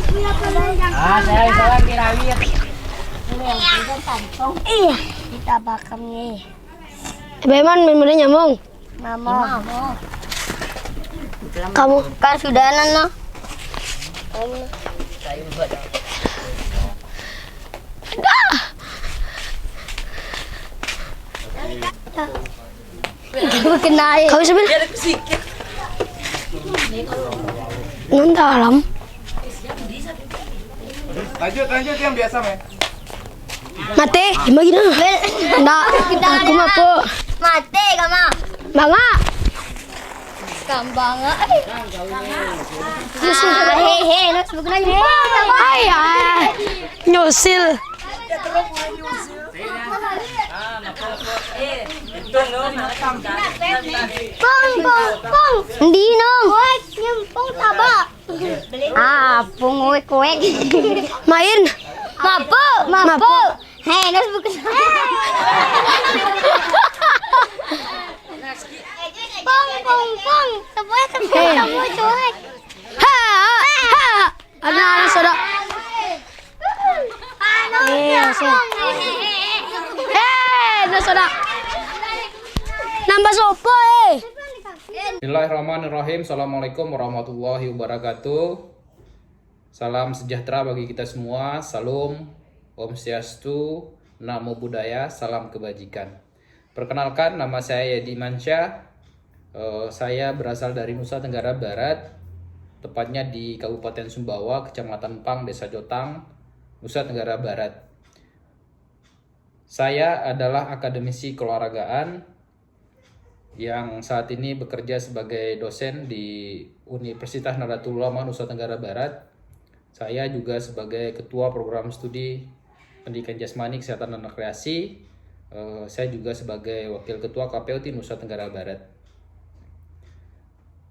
Saya isalang kirawit. Iya, kita bakam nih. Beman main nyamong. Mama. Kamu kan sudah nana. Kenal. Kau sebenarnya non dalam. Lanjut yang biasa, men. Mate, gimana? Nggak, aku mah po. Mati kamu. Bangga. Kambanga. Hehe, nus bukan aja. Ay, nyusil. Pong. Hindi nong. Yung pong taba. Pong kuek. Main. Mapo. Hei, nus bukan. Pong. Tabo cuek. Ha. Ada sudah. Sudah. Nambah sopo Bismillahirrahmanirrahim. Assalamualaikum warahmatullahi wabarakatuh. Salam sejahtera bagi kita semua. Salam, Om Swastiastu, Namo Buddhaya, salam kebajikan. Perkenalkan, nama saya Yedi Mansyah. Saya berasal dari Nusa Tenggara Barat, tepatnya di Kabupaten Sumbawa, Kecamatan Pang, Desa Jotang, Nusa Tenggara Barat. Saya adalah akademisi keolahragaan yang saat ini bekerja sebagai dosen di Universitas Nahdlatul Ulama Nusa Tenggara Barat. Saya juga sebagai ketua program studi pendidikan jasmani, kesehatan dan rekreasi. Saya juga sebagai wakil ketua KPUT Nusa Tenggara Barat.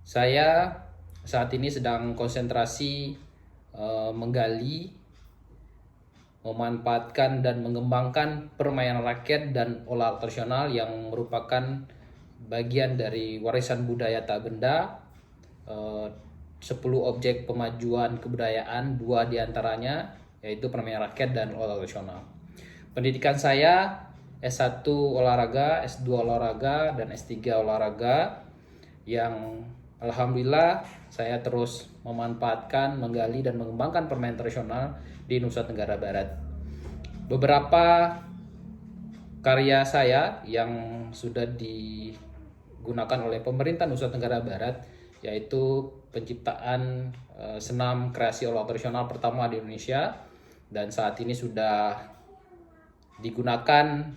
Saya saat ini sedang konsentrasi menggali, memanfaatkan dan mengembangkan permainan rakyat dan olahraga tradisional yang merupakan bagian dari warisan budaya tak benda. 10 objek pemajuan kebudayaan, 2 diantaranya yaitu permainan rakyat dan olahraga tradisional. Pendidikan saya S1 olahraga, S2 olahraga, dan S3 olahraga, yang alhamdulillah saya terus memanfaatkan, menggali, dan mengembangkan permainan tradisional di Nusa Tenggara Barat. Beberapa karya saya yang sudah digunakan oleh pemerintah Nusa Tenggara Barat yaitu penciptaan senam kreasi olahraga tradisional pertama di Indonesia, dan saat ini sudah digunakan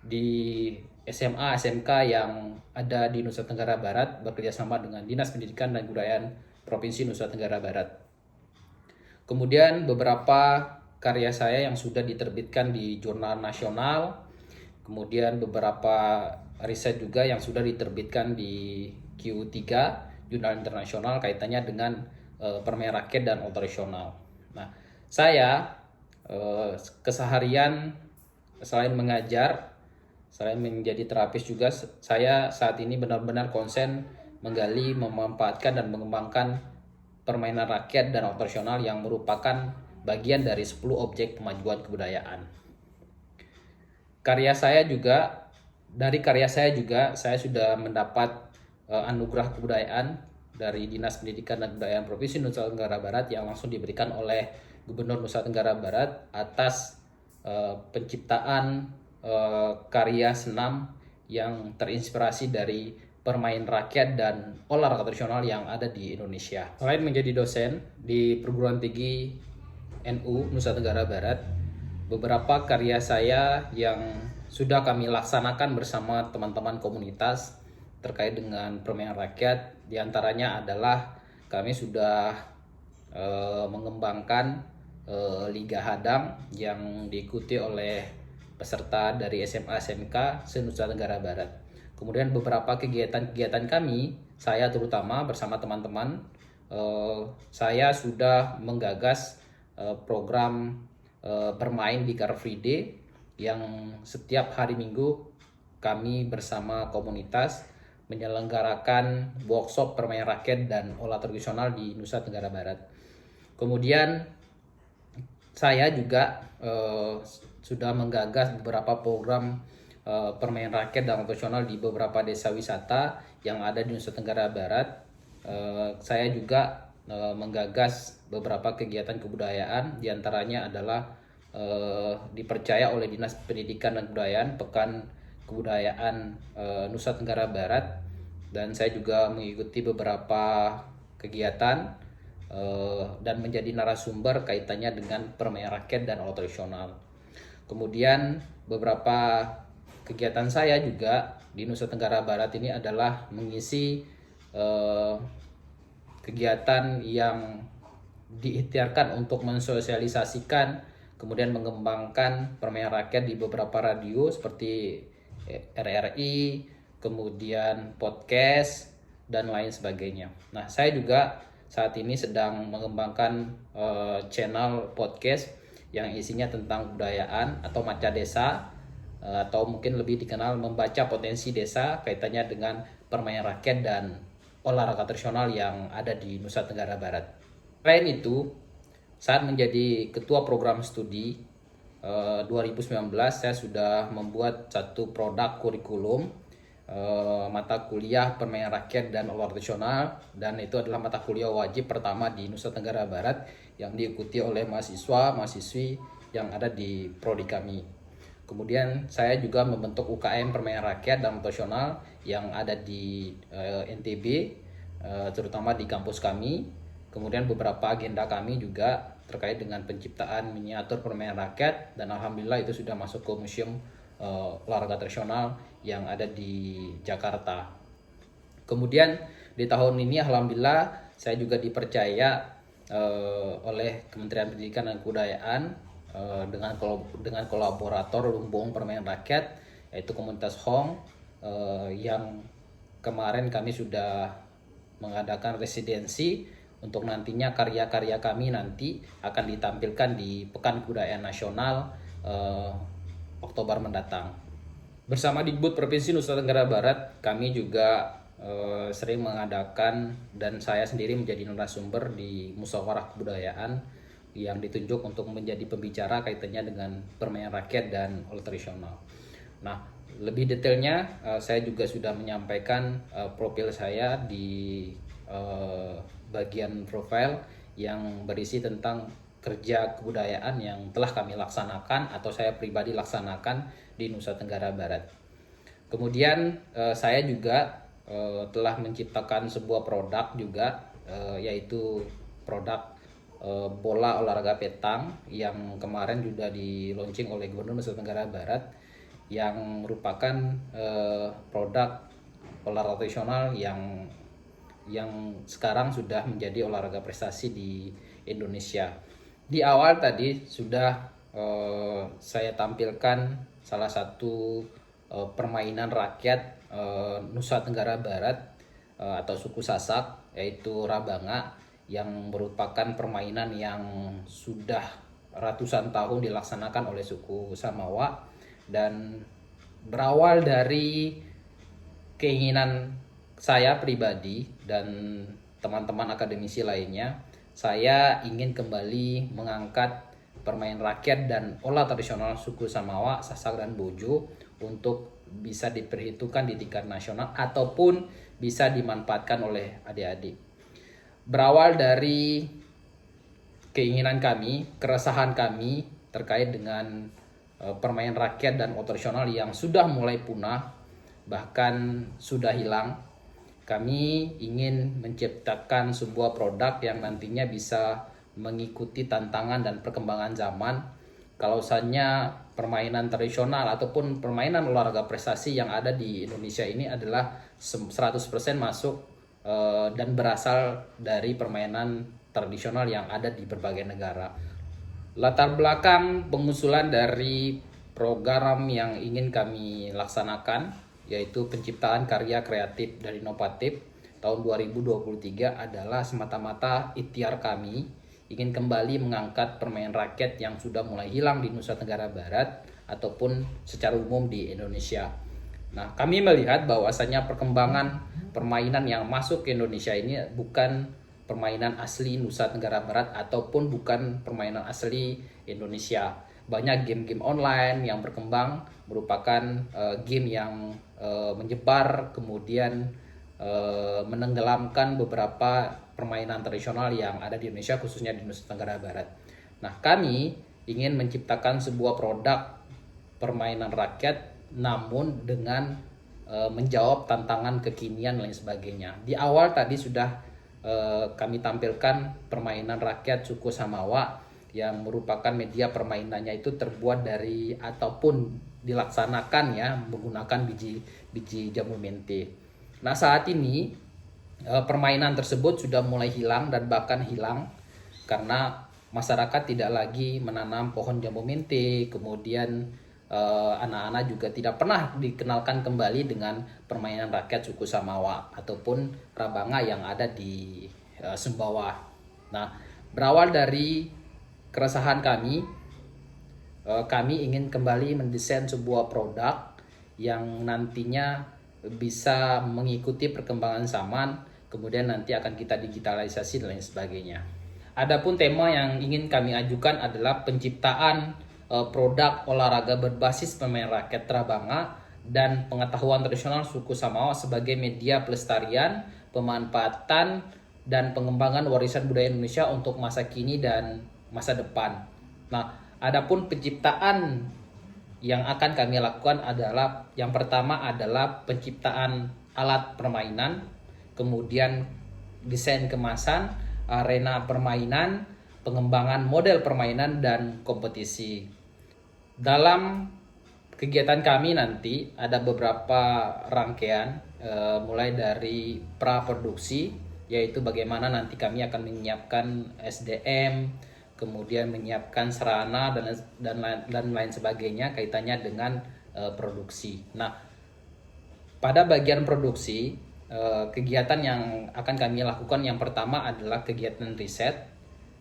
di SMA, SMK yang ada di Nusa Tenggara Barat bekerjasama dengan Dinas Pendidikan dan Kebudayaan Provinsi Nusa Tenggara Barat. Kemudian beberapa karya saya yang sudah diterbitkan di jurnal nasional, kemudian beberapa riset juga yang sudah diterbitkan di Q3, jurnal internasional kaitannya dengan permainan rakyat dan olahraga tradisional. Nah, saya keseharian selain mengajar, selain menjadi terapis juga, saya saat ini benar-benar konsen menggali, memanfaatkan, dan mengembangkan permainan rakyat dan olahraga tradisional yang merupakan bagian dari 10 objek pemajuan kebudayaan. Dari karya saya juga saya sudah mendapat anugerah kebudayaan dari Dinas Pendidikan dan Kebudayaan Provinsi Nusa Tenggara Barat yang langsung diberikan oleh Gubernur Nusa Tenggara Barat atas penciptaan karya senam yang terinspirasi dari permain rakyat dan olahraga tradisional yang ada di Indonesia. Selain menjadi dosen di perguruan tinggi NU Nusa Tenggara Barat, beberapa karya saya yang sudah kami laksanakan bersama teman-teman komunitas terkait dengan permainan rakyat, diantaranya adalah kami sudah mengembangkan Liga Hadang yang diikuti oleh peserta dari SMA SMK se-Nusa Tenggara Barat. Kemudian beberapa kegiatan kami, saya terutama bersama teman-teman, saya sudah menggagas program bermain di Car Free Day yang setiap hari Minggu kami bersama komunitas menyelenggarakan workshop permainan rakyat dan olahraga tradisional di Nusa Tenggara Barat. Kemudian saya juga sudah menggagas beberapa program permainan rakyat dan operasional di beberapa desa wisata yang ada di Nusa Tenggara Barat. Saya juga menggagas beberapa kegiatan kebudayaan, diantaranya adalah dipercaya oleh Dinas Pendidikan dan Kebudayaan Pekan Kebudayaan Nusa Tenggara Barat, dan saya juga mengikuti beberapa kegiatan dan menjadi narasumber kaitannya dengan permainan rakyat dan alat tradisional. Kemudian beberapa kegiatan saya juga di Nusa Tenggara Barat ini adalah mengisi kegiatan yang diikhtiarkan untuk mensosialisasikan kemudian mengembangkan permainan rakyat di beberapa radio seperti RRI, kemudian podcast dan lain sebagainya. Nah, saya juga saat ini sedang mengembangkan channel podcast yang isinya tentang kebudayaan atau Maca Desa, atau mungkin lebih dikenal membaca potensi desa kaitannya dengan permainan rakyat dan olahraga tradisional yang ada di Nusa Tenggara Barat. Selain itu, saat menjadi ketua program studi 2019, saya sudah membuat satu produk kurikulum mata kuliah permainan rakyat dan olahraga tradisional, dan itu adalah mata kuliah wajib pertama di Nusa Tenggara Barat yang diikuti oleh mahasiswa-mahasiswi yang ada di prodi kami. Kemudian saya juga membentuk UKM permainan rakyat dan tradisional yang ada di NTB, terutama di kampus kami. Kemudian beberapa agenda kami juga terkait dengan penciptaan miniatur permainan rakyat, dan alhamdulillah itu sudah masuk ke museum olahraga tradisional yang ada di Jakarta. Kemudian di tahun ini alhamdulillah saya juga dipercaya oleh Kementerian Pendidikan dan Kebudayaan dengan kolaborator Lumbung Permainan Rakyat, yaitu komunitas Hong, yang kemarin kami sudah mengadakan residensi untuk nantinya karya-karya kami nanti akan ditampilkan di Pekan Kebudayaan Nasional Oktober mendatang. Bersama Dikbud Provinsi Nusa Tenggara Barat, kami juga sering mengadakan, dan saya sendiri menjadi narasumber di musyawarah kebudayaan yang ditunjuk untuk menjadi pembicara kaitannya dengan permainan rakyat dan olahraga tradisional. Nah, lebih detailnya saya juga sudah menyampaikan profil saya di bagian profil yang berisi tentang kerja kebudayaan yang telah kami laksanakan atau saya pribadi laksanakan di Nusa Tenggara Barat. Kemudian saya juga telah menciptakan sebuah produk juga, yaitu produk bola olahraga petang yang kemarin juga di-launching oleh Gubernur Nusa Tenggara Barat, yang merupakan produk olahraga tradisional yang sekarang sudah menjadi olahraga prestasi di Indonesia. Di awal tadi sudah saya tampilkan salah satu permainan rakyat Nusa Tenggara Barat atau suku Sasak, yaitu Rabanga, yang merupakan permainan yang sudah ratusan tahun dilaksanakan oleh suku Samawa, dan berawal dari keinginan saya pribadi dan teman-teman akademisi lainnya. Saya ingin kembali mengangkat permainan rakyat dan olah tradisional suku Samawa, Sasak, dan Bojo untuk bisa diperhitungkan di tingkat nasional ataupun bisa dimanfaatkan oleh adik-adik. Berawal dari keinginan kami, keresahan kami terkait dengan permainan rakyat dan olah tradisional yang sudah mulai punah, bahkan sudah hilang, kami ingin menciptakan sebuah produk yang nantinya bisa mengikuti tantangan dan perkembangan zaman. Kalau misalnya permainan tradisional ataupun permainan olahraga prestasi yang ada di Indonesia ini adalah 100% masuk dan berasal dari permainan tradisional yang ada di berbagai negara. Latar belakang pengusulan dari program yang ingin kami laksanakan, yaitu penciptaan karya kreatif dan inovatif tahun 2023, adalah semata-mata ikhtiar kami ingin kembali mengangkat permainan rakyat yang sudah mulai hilang di Nusa Tenggara Barat ataupun secara umum di Indonesia. Nah, kami melihat bahwasanya perkembangan permainan yang masuk ke Indonesia ini bukan permainan asli Nusa Tenggara Barat ataupun bukan permainan asli Indonesia. Banyak game-game online yang berkembang merupakan game yang menyebar kemudian menenggelamkan beberapa permainan tradisional yang ada di Indonesia, khususnya di Nusa Tenggara Barat. Nah, kami ingin menciptakan sebuah produk permainan rakyat namun dengan menjawab tantangan kekinian dan lain sebagainya. Di awal tadi sudah kami tampilkan permainan rakyat suku Samawa yang merupakan media permainannya itu terbuat dari ataupun dilaksanakan ya menggunakan biji jambu mente. Nah, saat ini permainan tersebut sudah mulai hilang dan bahkan hilang karena masyarakat tidak lagi menanam pohon jambu mente, kemudian anak-anak juga tidak pernah dikenalkan kembali dengan permainan rakyat suku Samawa ataupun Rabanga yang ada di Sumbawa. Nah, berawal dari keresahan kami ingin kembali mendesain sebuah produk yang nantinya bisa mengikuti perkembangan zaman, kemudian nanti akan kita digitalisasi dan lain sebagainya. Adapun tema yang ingin kami ajukan adalah penciptaan produk olahraga berbasis permainan rakyat Rabanga dan pengetahuan tradisional suku Samawa sebagai media pelestarian, pemanfaatan, dan pengembangan warisan budaya Indonesia untuk masa kini dan masa depan. Nah, adapun penciptaan yang akan kami lakukan adalah yang pertama adalah penciptaan alat permainan, kemudian desain kemasan, arena permainan, pengembangan model permainan, dan kompetisi. Dalam kegiatan kami nanti ada beberapa rangkaian mulai dari praproduksi, yaitu bagaimana nanti kami akan menyiapkan SDM, kemudian menyiapkan sarana dan lain sebagainya kaitannya dengan produksi. Nah, pada bagian produksi, kegiatan yang akan kami lakukan yang pertama adalah kegiatan riset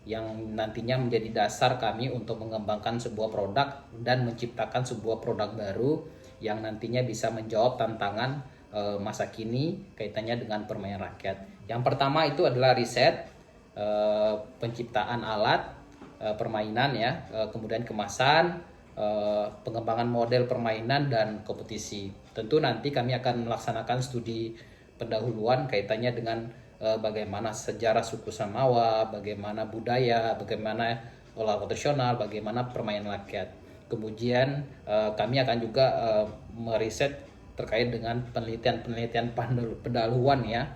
yang nantinya menjadi dasar kami untuk mengembangkan sebuah produk dan menciptakan sebuah produk baru yang nantinya bisa menjawab tantangan masa kini kaitannya dengan permainan rakyat. Yang pertama itu adalah riset, penciptaan alat permainan ya, kemudian kemasan, pengembangan model permainan, dan kompetisi. Tentu nanti kami akan melaksanakan studi pendahuluan kaitannya dengan bagaimana sejarah suku Samawa, bagaimana budaya, bagaimana olahraga tradisional, bagaimana permainan rakyat. Kemudian kami akan juga meriset terkait dengan penelitian pendahuluan ya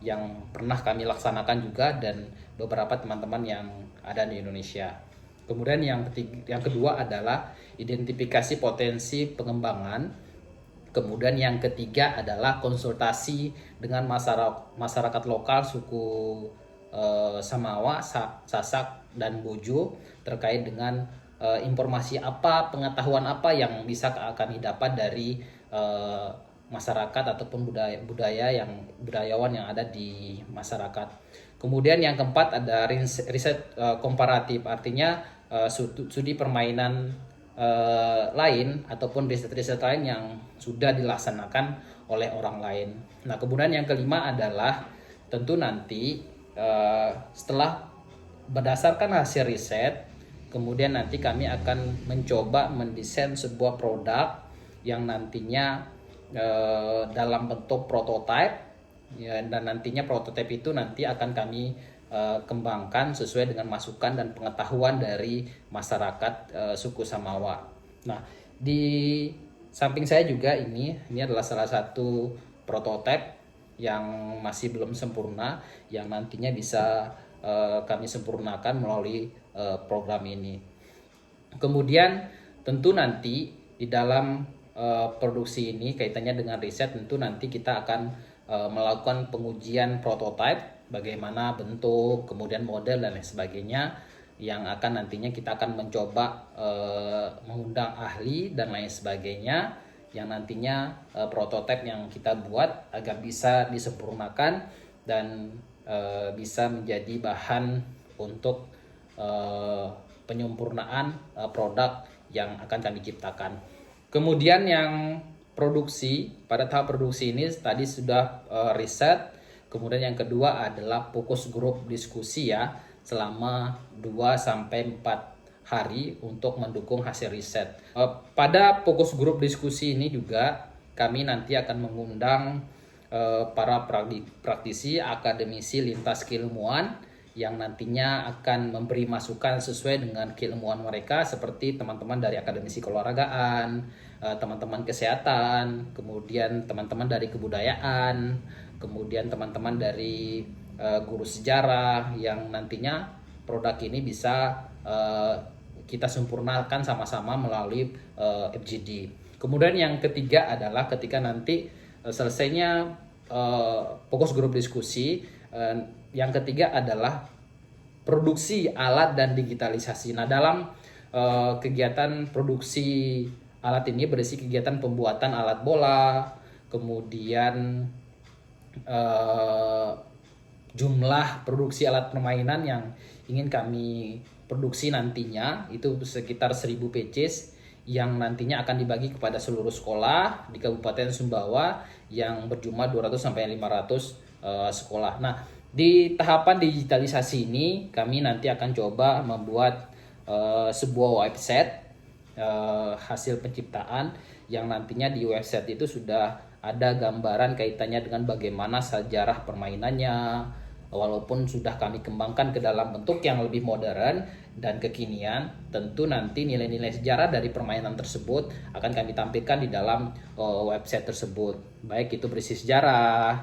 yang pernah kami laksanakan juga dan beberapa teman-teman yang ada di Indonesia. Kemudian yang kedua adalah identifikasi potensi pengembangan. Kemudian yang ketiga adalah konsultasi dengan masyarakat lokal suku Samawa, Sasak, dan Bojo terkait dengan informasi apa, pengetahuan apa yang bisa kami dapat dari masyarakat ataupun budayawan yang ada di masyarakat. Kemudian yang keempat ada riset komparatif, artinya studi permainan lain ataupun riset-riset lain yang sudah dilaksanakan oleh orang lain. Nah, kemudian yang kelima adalah tentu nanti setelah berdasarkan hasil riset, kemudian nanti kami akan mencoba mendesain sebuah produk yang nantinya dalam bentuk prototipe ya, dan nantinya prototipe itu nanti akan kami kembangkan sesuai dengan masukan dan pengetahuan dari masyarakat suku Samawa. Nah, di samping saya juga ini adalah salah satu prototipe yang masih belum sempurna yang nantinya bisa kami sempurnakan melalui program ini. Kemudian tentu nanti di dalam produksi ini kaitannya dengan riset, tentu nanti kita akan melakukan pengujian prototipe, bagaimana bentuk, kemudian model dan lain sebagainya, yang akan nantinya kita akan mencoba mengundang ahli dan lain sebagainya, yang nantinya prototipe yang kita buat agar bisa disempurnakan dan bisa menjadi bahan untuk penyempurnaan produk yang akan kami ciptakan. Kemudian yang produksi, pada tahap produksi ini tadi sudah riset, Kemudian yang kedua adalah fokus grup diskusi ya, selama 2-4 hari untuk mendukung hasil riset. Pada fokus grup diskusi ini juga kami nanti akan mengundang para praktisi, akademisi lintas keilmuan yang nantinya akan memberi masukan sesuai dengan keilmuan mereka, seperti teman-teman dari akademisi keolahragaan, teman-teman kesehatan, kemudian teman-teman dari kebudayaan, kemudian teman-teman dari guru sejarah, yang nantinya produk ini bisa kita sempurnakan sama-sama melalui FGD. Kemudian yang ketiga adalah ketika nanti selesainya fokus grup diskusi, yang ketiga adalah produksi alat dan digitalisasi. Nah, dalam kegiatan produksi alat ini berisi kegiatan pembuatan alat bola, kemudian jumlah produksi alat permainan yang ingin kami produksi nantinya itu sekitar 1000 pieces yang nantinya akan dibagi kepada seluruh sekolah di Kabupaten Sumbawa yang berjumlah 200-500 sekolah. Nah, di tahapan digitalisasi ini kami nanti akan coba membuat sebuah website hasil penciptaan yang nantinya di website itu sudah ada gambaran kaitannya dengan bagaimana sejarah permainannya, walaupun sudah kami kembangkan ke dalam bentuk yang lebih modern dan kekinian. Tentu nanti nilai-nilai sejarah dari permainan tersebut akan kami tampilkan di dalam website tersebut, baik itu berisi sejarah,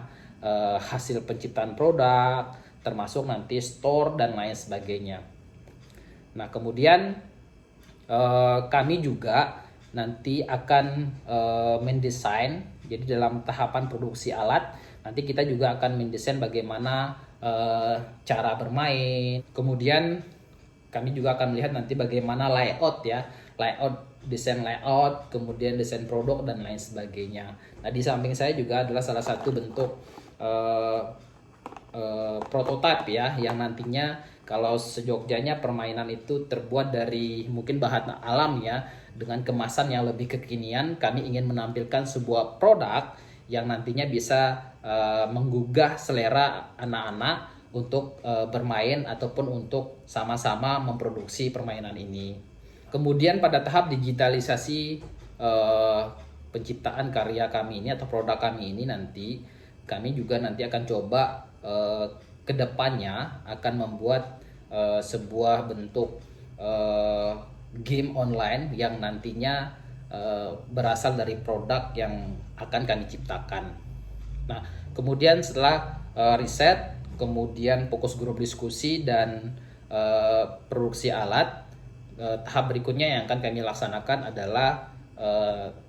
hasil penciptaan produk, termasuk nanti store dan lain sebagainya. Nah, kemudian kami juga nanti akan mendesain, jadi dalam tahapan produksi alat nanti kita juga akan mendesain bagaimana cara bermain. Kemudian kami juga akan melihat nanti bagaimana layout ya, desain layout, kemudian desain produk dan lain sebagainya. Nah, di samping saya juga adalah salah satu bentuk prototipe ya, yang nantinya kalau sejogjanya permainan itu terbuat dari mungkin bahan alam ya, dengan kemasan yang lebih kekinian, kami ingin menampilkan sebuah produk yang nantinya bisa menggugah selera anak-anak untuk bermain ataupun untuk sama-sama memproduksi permainan ini. Kemudian pada tahap digitalisasi penciptaan karya kami ini atau produk kami ini, nanti kami juga nanti akan coba kedepannya akan membuat sebuah bentuk game online yang nantinya berasal dari produk yang akan kami ciptakan. Nah, kemudian setelah riset, kemudian fokus grup diskusi dan produksi alat, tahap berikutnya yang akan kami laksanakan adalah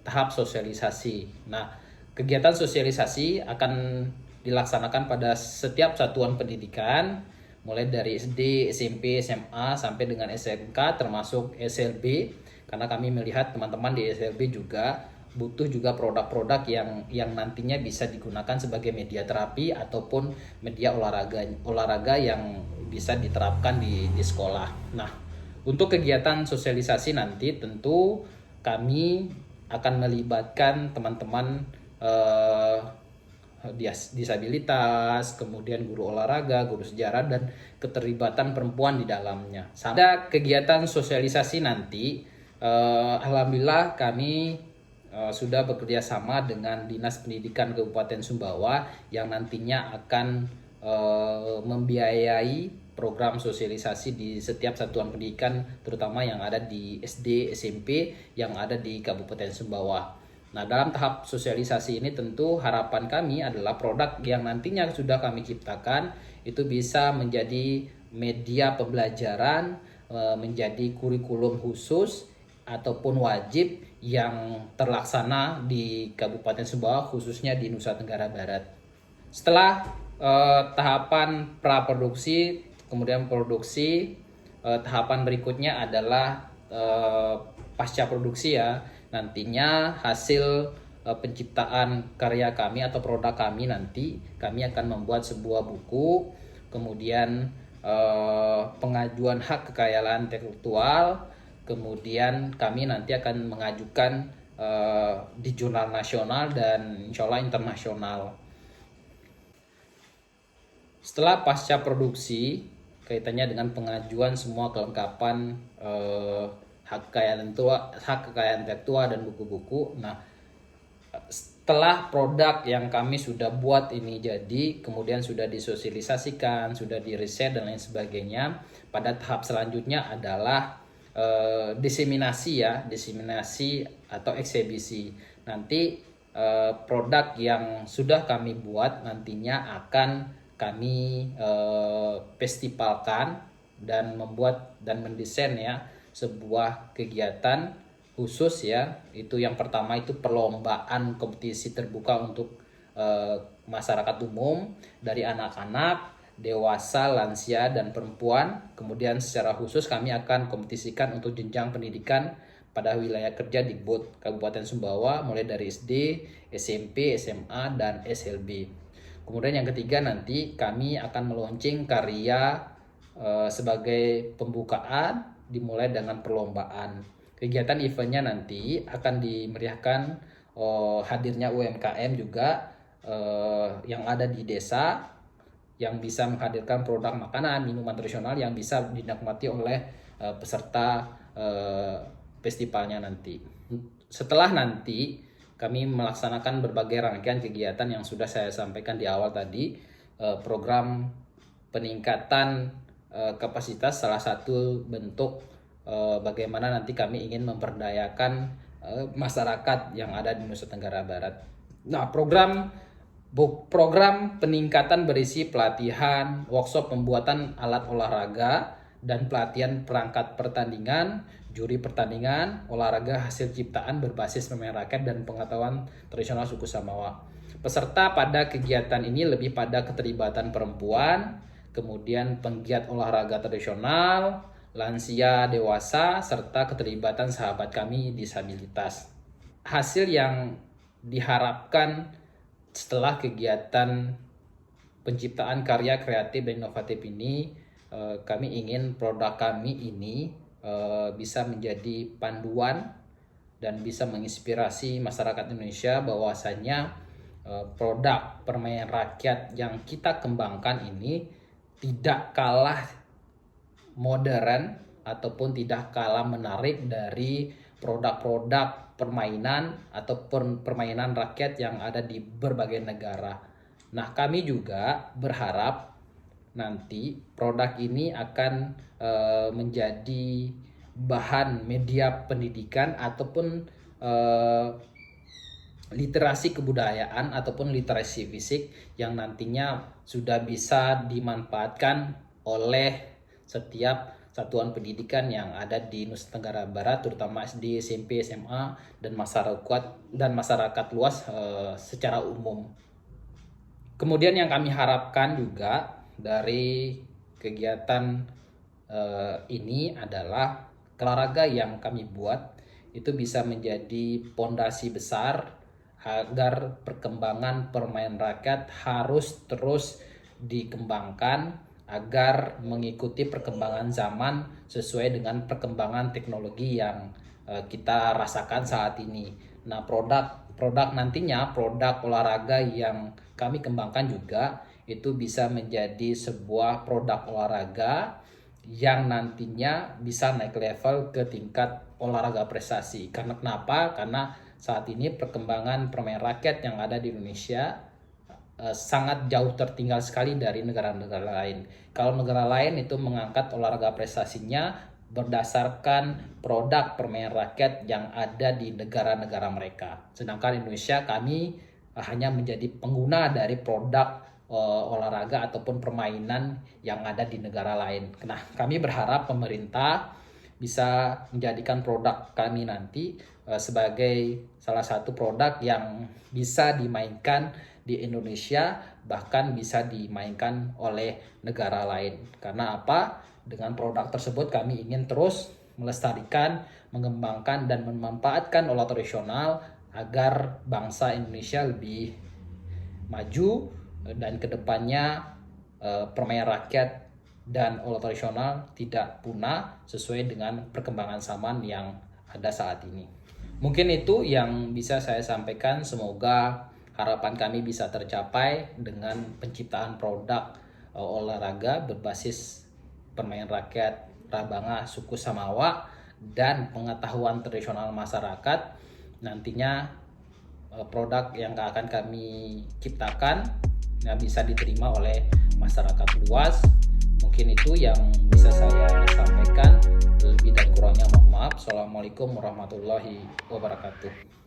tahap sosialisasi. Nah, kegiatan sosialisasi akan dilaksanakan pada setiap satuan pendidikan, mulai dari SD, SMP, SMA sampai dengan SMK termasuk SLB, karena kami melihat teman-teman di SLB juga butuh juga produk-produk yang nantinya bisa digunakan sebagai media terapi ataupun media olahraga yang bisa diterapkan di sekolah. Nah, untuk kegiatan sosialisasi nanti tentu kami akan melibatkan teman-teman disabilitas, kemudian guru olahraga, guru sejarah, dan keterlibatan perempuan di dalamnya. Pada kegiatan sosialisasi nanti, alhamdulillah kami sudah bekerja sama dengan Dinas Pendidikan Kabupaten Sumbawa yang nantinya akan membiayai program sosialisasi di setiap satuan pendidikan, terutama yang ada di SD, SMP yang ada di Kabupaten Sumbawa. Nah, dalam tahap sosialisasi ini tentu harapan kami adalah produk yang nantinya sudah kami ciptakan itu bisa menjadi media pembelajaran, menjadi kurikulum khusus ataupun wajib yang terlaksana di Kabupaten Sumbawa, khususnya di Nusa Tenggara Barat. Setelah tahapan praproduksi, kemudian produksi, tahapan berikutnya adalah pasca produksi ya. Nantinya hasil penciptaan karya kami atau produk kami, nanti kami akan membuat sebuah buku, kemudian pengajuan hak kekayaan intelektual, kemudian kami nanti akan mengajukan di jurnal nasional dan insya Allah internasional. Setelah pasca produksi, kaitannya dengan pengajuan semua kelengkapan hak kekayaan intelektual dan buku-buku. Nah, setelah produk yang kami sudah buat ini jadi, kemudian sudah disosialisasikan, sudah diriset dan lain sebagainya, pada tahap selanjutnya adalah diseminasi atau eksibisi. Nanti produk yang sudah kami buat nantinya akan kami festivalkan dan membuat dan mendesain ya sebuah kegiatan khusus ya. Itu yang pertama itu perlombaan kompetisi terbuka untuk masyarakat umum dari anak-anak, dewasa, lansia dan perempuan. Kemudian secara khusus kami akan kompetisikan untuk jenjang pendidikan pada wilayah kerja di Kabupaten Sumbawa mulai dari SD, SMP, SMA dan SLB. Kemudian yang ketiga nanti kami akan meluncing karya sebagai pembukaan dimulai dengan perlombaan. Kegiatan eventnya nanti akan dimeriahkan hadirnya UMKM juga yang ada di desa yang bisa menghadirkan produk makanan, minuman tradisional yang bisa dinikmati oleh peserta festivalnya nanti. Setelah nanti kami melaksanakan berbagai rangkaian kegiatan yang sudah saya sampaikan di awal tadi. Program peningkatan kapasitas salah satu bentuk bagaimana nanti kami ingin memberdayakan masyarakat yang ada di Nusa Tenggara Barat. Nah, program peningkatan berisi pelatihan, workshop pembuatan alat olahraga, dan pelatihan perangkat pertandingan, juri pertandingan, olahraga hasil ciptaan berbasis pemain raket dan pengetahuan tradisional suku Samawa. Peserta pada kegiatan ini lebih pada keterlibatan perempuan, kemudian penggiat olahraga tradisional, lansia, dewasa, serta keterlibatan sahabat kami disabilitas. Hasil yang diharapkan setelah kegiatan penciptaan karya kreatif dan inovatif ini, kami ingin produk kami ini bisa menjadi panduan dan bisa menginspirasi masyarakat Indonesia bahwasanya produk permainan rakyat yang kita kembangkan ini tidak kalah modern ataupun tidak kalah menarik dari produk-produk permainan atau permainan rakyat yang ada di berbagai negara. Nah, kami juga berharap nanti produk ini akan menjadi bahan media pendidikan ataupun literasi kebudayaan ataupun literasi fisik yang nantinya sudah bisa dimanfaatkan oleh setiap satuan pendidikan yang ada di Nusa Tenggara Barat, terutama SD, SMP, SMA dan masyarakat luas secara umum. Kemudian yang kami harapkan juga dari kegiatan ini adalah olahraga yang kami buat itu bisa menjadi pondasi besar agar perkembangan permainan rakyat harus terus dikembangkan agar mengikuti perkembangan zaman sesuai dengan perkembangan teknologi yang kita rasakan saat ini. Nah, produk nantinya produk olahraga yang kami kembangkan juga itu bisa menjadi sebuah produk olahraga yang nantinya bisa naik level ke tingkat olahraga prestasi. Karena kenapa? Karena saat ini perkembangan permainan rakyat yang ada di Indonesia sangat jauh tertinggal sekali dari negara-negara lain. Kalau negara lain itu mengangkat olahraga prestasinya berdasarkan produk permainan rakyat yang ada di negara-negara mereka. Sedangkan Indonesia kami hanya menjadi pengguna dari produk olahraga ataupun permainan yang ada di negara lain. Nah, kami berharap pemerintah bisa menjadikan produk kami nanti sebagai salah satu produk yang bisa dimainkan di Indonesia, bahkan bisa dimainkan oleh negara lain. Karena apa? Dengan produk tersebut kami ingin terus melestarikan, mengembangkan dan memanfaatkan olah tradisional agar bangsa Indonesia lebih maju dan kedepannya permainan rakyat dan olah tradisional tidak punah sesuai dengan perkembangan zaman yang ada saat ini. Mungkin itu yang bisa saya sampaikan. Semoga harapan kami bisa tercapai dengan penciptaan produk olahraga berbasis permainan rakyat Rabangah suku Samawa dan pengetahuan tradisional masyarakat. Nantinya produk yang akan kami ciptakan bisa diterima oleh masyarakat luas. Mungkin itu yang bisa saya sampaikan. Lebih dan kurangnya mohon maaf. Assalamualaikum warahmatullahi wabarakatuh.